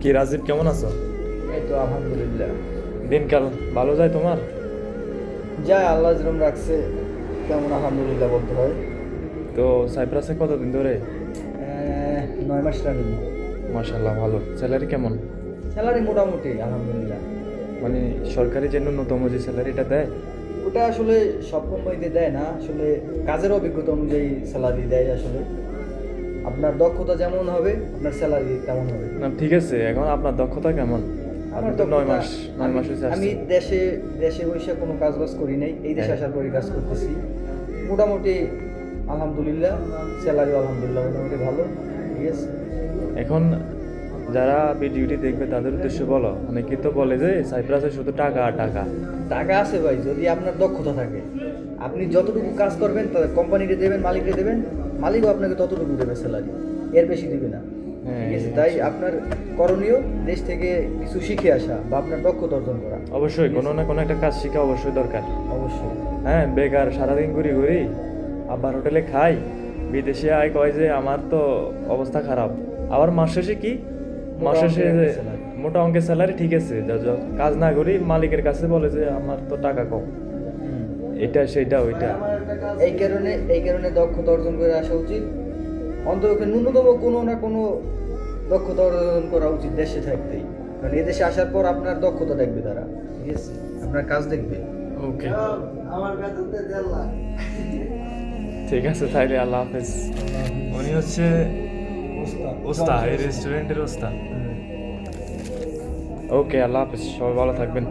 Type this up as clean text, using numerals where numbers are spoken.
কি রাজীব, কেমন আছো? এই তো আলহামদুলিল্লাহ। দিনকাল ভালো যায় তোমার? যাই আল্লাহ যেরকম রাখছে তেমন আলহামদুলিল্লাহ বলতে হয়। তো সাইপ্রাসে কতদিন ধরে? 9 মাস রানিং। মাশাল্লাহ, ভালো। স্যালারি কেমন? স্যালারি মোটামুটি আলহামদুলিল্লাহ। মানে সরকারি যে ন্যূনতম যে স্যালারিটা দেয়? ওটা আসলে সব কোম্পানিতে দেয় না, আসলে কাজের অভিজ্ঞতা অনুযায়ী স্যালারি দেয়। আসলে আপনার দক্ষতা যেমন হবে আপনার স্যালারি তেমন হবে। না ঠিক আছে, এখন আপনার দক্ষতা কেমন? আপনি আমার তো নয় দক্ষতা, মাস 9 মাস হয়েছে আমি আসছেন। দেশে দেশে বসে কোনো কাজ বাজ করি নাই, এই দেশে হ্যাঁ। আসার পরে কাজ করতেছি মোটামুটি আলহামদুলিল্লাহ। স্যালারিও আলহামদুলিল্লাহ মোটামুটি ভালো। ঠিক আছে। এখন যারা ভিডিওটি দেখবে তাদের উদ্দেশ্যে বলো, অনেকেই তো বলে যে সাইপ্রাসে শুধু টাকা আর টাকা। টাকা আছে ভাই, যদি আপনার দক্ষতা থাকে আপনি যতটুকু কাজ করবেন কোম্পানিকে দেবেন, মালিককে দেবেন, মালিকও আপনাকে ততটুকু দেবে স্যালারি, এর বেশি দিবে না। হ্যাঁ, ঠিক আছে, এই তাই হচ্ছে। আপনার করণীয় দেশ থেকে কিছু শিখে আসা বা আপনার দক্ষতা অর্জন করা। অবশ্যই কোনো না কোনো একটা কাজ শেখা অবশ্যই দরকার। অবশ্যই। হ্যাঁ, বেকার সারাদিন ঘুরি ঘুরি, আবার হোটেলে খাই, বিদেশে আয় কয় যে আমার তো অবস্থা খারাপ, আবার মাস শেষে কি, মাস মোটা শেষে অঙ্কের যে একটা salary। মোটা অঙ্কের স্যালারি, ঠিক আছে, কাজ না করি মালিকের কাছে বলে যে আমার তো টাকা কম, হুম। এটা সেটা ওইটা। এই কারণে দক্ষতা অর্জন করে আসা উচিত। অন্তত ন্যূনতম কোনো না কোনো দক্ষতা অর্জন করা উচিত দেশে থাকতেই, কারণ এদেশে আসার পর আপনার দক্ষতা দেখবে তারা। ঠিক আছে, আপনার কাজ দেখবে। ওকে, আমার বেতন 1.5 লাখ। ঠিক আছে, তাইলে আল্লাহ হাফেজ। উনি হচ্ছে ওস্তাদ, এই রেস্টুরেন্টের ওস্তাদ। ওকে, আল্লাহ হাফেজ, সবাই ভালো থাকবেন।